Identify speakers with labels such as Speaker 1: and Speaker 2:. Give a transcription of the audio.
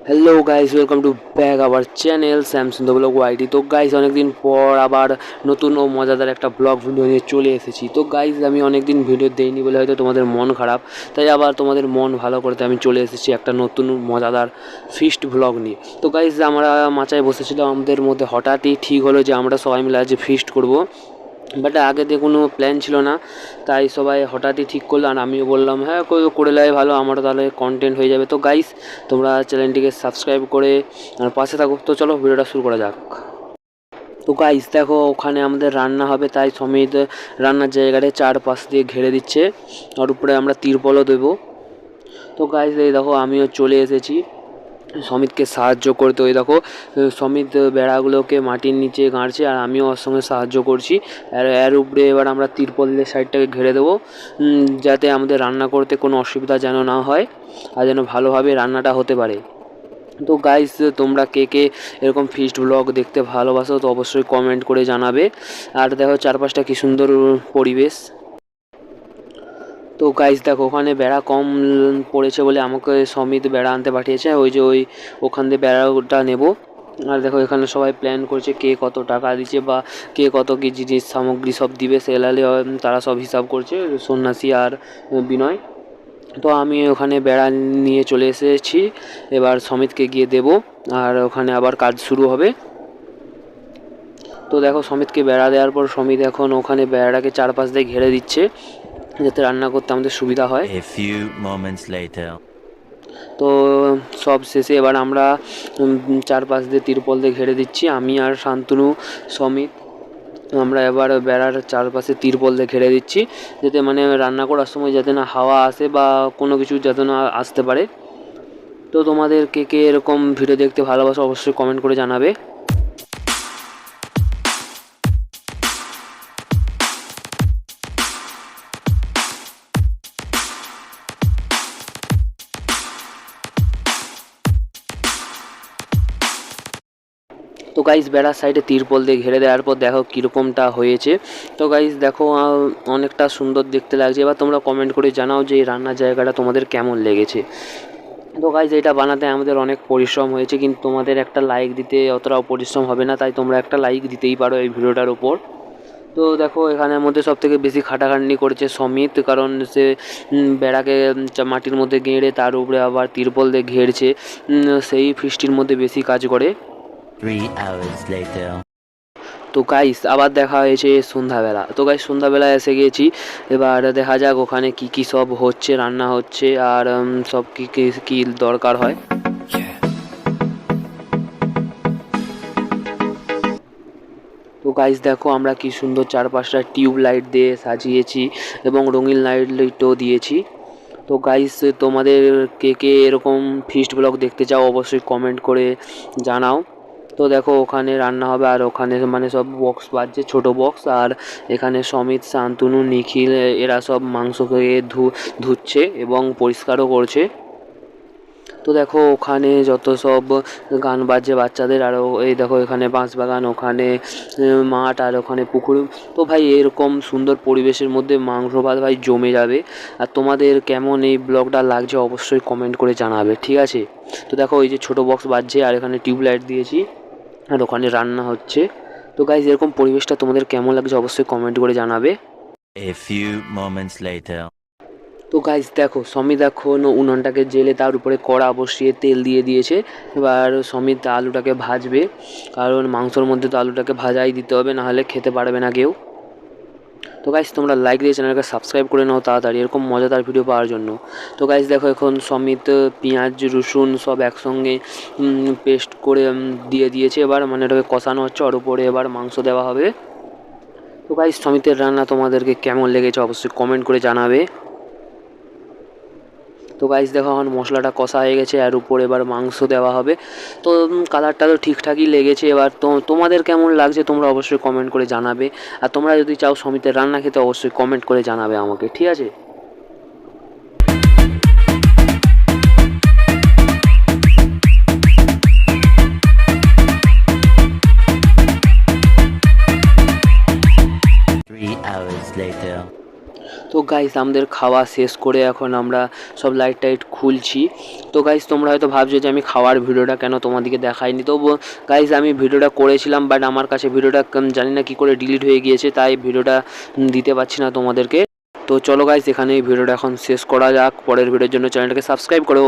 Speaker 1: Hello guys, welcome to back our channel Samsung the blog YT. তো guys, অনেকদিন পর আবার নতুন ও মজাদার একটা ব্লগ ভিডিও নিয়ে চলে এসেছি। তো গাইস, আমি অনেকদিন ভিডিও দেইনি বলে হয়তো তোমাদের মন খারাপ, তাই আবার তোমাদের মন ভালো করতে আমি চলে এসেছি একটা নতুন মজাদার ফিস্ট ব্লগ নিয়ে। তো গাইস, আমরা মাচায় বসেছিলাম, আমাদের মধ্যে হঠাৎই ঠিক হলো যে আমরা সবাই মিলে আজ ফিস্ট করব। বাট আগে দিয়ে কোনো প্ল্যান ছিল না, তাই সবাই হঠাৎই ঠিক করলো। আর আমিও বললাম হ্যাঁ করে নেওয়াই ভালো, আমারও তাহলে কন্টেন্ট হয়ে যাবে। তো গাইস, তোমরা চ্যানেলটিকে সাবস্ক্রাইব করে আর পাশে থাকো। তো চলো ভিডিওটা শুরু করা যাক। তো গাইস দেখো, ওখানে আমাদের রান্না হবে, তাই সমিত রান্নার জায়গাটা চারপাশ দিয়ে ঘিরে দিচ্ছে, আর উপরে আমরা তিরপলও দেবো। তো গাইস এই দেখো, আমিও চলে এসেছি সমিতকে সাহায্য করতে। ওই দেখো সমিত বেড়াগুলোকে মাটির নিচে গাঁড়ছে আর আমিও ওর সঙ্গে সাহায্য করছি। আর এর উপরে এবার আমরা তিরপলের সাইডটাকে ঘিরে দেবো, যাতে আমাদের রান্না করতে কোনো অসুবিধা যেন না হয় আর যেন ভালোভাবে রান্নাটা হতে পারে। তো গাইস, তোমরা কে কে এরকম ফিস্ট ব্লগ দেখতে ভালোবাসো তো অবশ্যই কমেন্ট করে জানাবে। আর দেখো চারপাশটা কী সুন্দর পরিবেশ। তো গাইস দেখো, ওখানে বেড়া কম পড়েছে বলে আমাকে সমিত বেড়া আনতে পাঠিয়েছে, ওই যে ওখান দিয়ে বেড়াটা নেব। আর দেখো এখানে সবাই প্ল্যান করছে কে কত টাকা দিচ্ছে বা কে কত কী জিনিস সামগ্রী সব দিবে, সেলালে তারা সব হিসাব করছে, সন্ন্যাসী আর বিনয়। তো আমি ওখানে বেড়া নিয়ে চলে এসেছি, এবার সমিতকে গিয়ে দেব আর ওখানে আবার কাজ শুরু হবে। তো দেখো সমিতকে বেড়া দেওয়ার পর সমিত এখন ওখানে বেড়াটাকে চারপাশ দিয়ে ঘিরে দিচ্ছে, যাতে রান্না করতে আমাদের সুবিধা হয়।
Speaker 2: A few moments later.
Speaker 1: তো সব শেষে এবার আমরা চারপাশ দিয়ে তিরপল দিয়ে ঘিরে দিচ্ছি, আমি আর শান্তনু, সমিত। আমরা এবার বেড়ার চারপাশে তিরপল দিয়ে ঘিরে দিচ্ছি, যাতে মানে রান্না করার সময় যাতে না হাওয়া আসে বা কোনো কিছু যাতে না আসতে পারে। তো তোমাদের কে কে এরকম ভিডিও দেখতে ভালোবাসো অবশ্যই কমেন্ট করে জানাবে। তো গাইস, বেড়ার সাইডে তিরপল দিয়ে ঘিরে দেওয়ার পর দেখো কীরকমটা হয়েছে। তো গাইস দেখো, অনেকটা সুন্দর দেখতে লাগছে। এবার তোমরা কমেন্ট করে জানাও যে এই রান্নার জায়গাটা তোমাদের কেমন লেগেছে। তো গাইস, এটা বানাতে আমাদের অনেক পরিশ্রম হয়েছে, কিন্তু তোমাদের একটা লাইক দিতে অতটাও পরিশ্রম হবে না, তাই তোমরা একটা লাইক দিতেই পারো এই ভিডিওটার উপর। তো দেখো এখানের মধ্যে সবথেকে বেশি খাটাখাটনি করেছে সমিত, কারণ সে বেড়াকে মাটির মধ্যে গেঁড়ে তার উপরে আবার তিরপল দিয়ে ঘেরছে, সেই ফিস্টির মধ্যে বেশি কাজ করে।
Speaker 2: 3 hours later.
Speaker 1: তো গাইস আবার দেখা হয়েছে সন্ধ্যাবেলা। তো গাইস সন্ধ্যাবেলায় এসে গিয়েছি, এবার দেখা যাক ওখানে কি কি সব হচ্ছে, রান্না হচ্ছে আর সব কি কি কি দরকার হয়। তো গাইস দেখো, আমরা কি সুন্দর চারপাশটা টিউব লাইট দিয়ে সাজিয়েছি এবং রঙিন লাইটও দিয়েছি। তো গাইস, তোমাদের কে কে এরকম ফিস্ট ব্লগ দেখতে চাও অবশ্যই কমেন্ট করে জানাও। তো দেখো ওখানে রান্না হবে আর ওখানে মানে সব বক্স বাজছে, ছোটো বক্স। আর এখানে সমিত, শান্তনু, নিখিল এরা সব মাংসকে ধুচ্ছে এবং পরিষ্কারও করছে। তো দেখো ওখানে যত সব গান বাজছে বাচ্চাদের, আরও এই দেখো এখানে বাঁশবাগান, ওখানে মাঠ আর ওখানে পুকুর। তো ভাই এরকম সুন্দর পরিবেশের মধ্যে মাংস ভাত ভাই জমে যাবে। আর তোমাদের কেমন এই ব্লগটা লাগছে অবশ্যই কমেন্ট করে জানাবে, ঠিক আছে? তো দেখো ওই যে ছোটো বক্স বাজছে আর এখানে টিউবলাইট দিয়েছি আর ওখানে রান্না হচ্ছে। তো গাইজ এরকম পরিবেশটা তোমাদের কেমন লাগছে অবশ্যই কমেন্ট করে জানাবে।
Speaker 2: A few moments later.
Speaker 1: তো গাইজ দেখো, সমিত এখন উনুনটাকে জেলে তার উপরে কড়া বসিয়ে তেল দিয়ে দিয়েছে। এবার সমিত আলুটাকে ভাজবে, কারণ মাংসর মধ্যে তো আলুটাকে ভাজাই দিতে হবে, নাহলে খেতে পারবে না কেউ। তো গাইজ তোমরা লাইক দিয়ে চ্যানেলকে সাবস্ক্রাইব করে নাও তাড়াতাড়ি এরকম মজাদার ভিডিও পাওয়ার জন্য। তো গাইজ দেখো, এখন সমিত পেঁয়াজ রসুন সব একসঙ্গে পেস্ট করে দিয়ে দিয়েছে। এবার মানে এটাকে কষানো হচ্ছে, ওর উপরে এবার মাংস দেওয়া হবে। তো গাইজ সমিতের রান্না তোমাদেরকে কেমন লেগেছে অবশ্যই কমেন্ট করে জানাবে। তো গাইস দেখো, এখন মশলাটা কষা হয়ে গেছে আর উপরে এবার মাংস দেওয়া হবে। তো কালারটা তো ঠিকঠাকই লেগেছে। এবার তোমাদের কেমন লাগছে তোমরা অবশ্যই কমেন্ট করে জানাবে। আর তোমরা যদি চাও সমিতের রান্না খেতে অবশ্যই কমেন্ট করে জানাবে আমাকে, ঠিক আছে?
Speaker 2: Three hours later.
Speaker 1: তো গাইস আমাদের খাওয়া শেষ করে এখন আমরা সব লাইট টাইট খুলছি। তো গাইস তোমরা হয়তো ভাবছো যে আমি খাওয়ার ভিডিওটা কেন তোমাদেরকে দেখাইনি। তো গাইস আমি ভিডিওটা করেছিলাম, বাট আমার কাছে ভিডিওটা জানি না কী করে ডিলিট হয়ে গিয়েছে, তাই ভিডিওটা দিতে পারছি না তোমাদেরকে। তো চলো গাইস এখানে এই ভিডিওটা এখন শেষ করা যাক। পরের ভিডিওর জন্য চ্যানেলটাকে সাবস্ক্রাইব করো।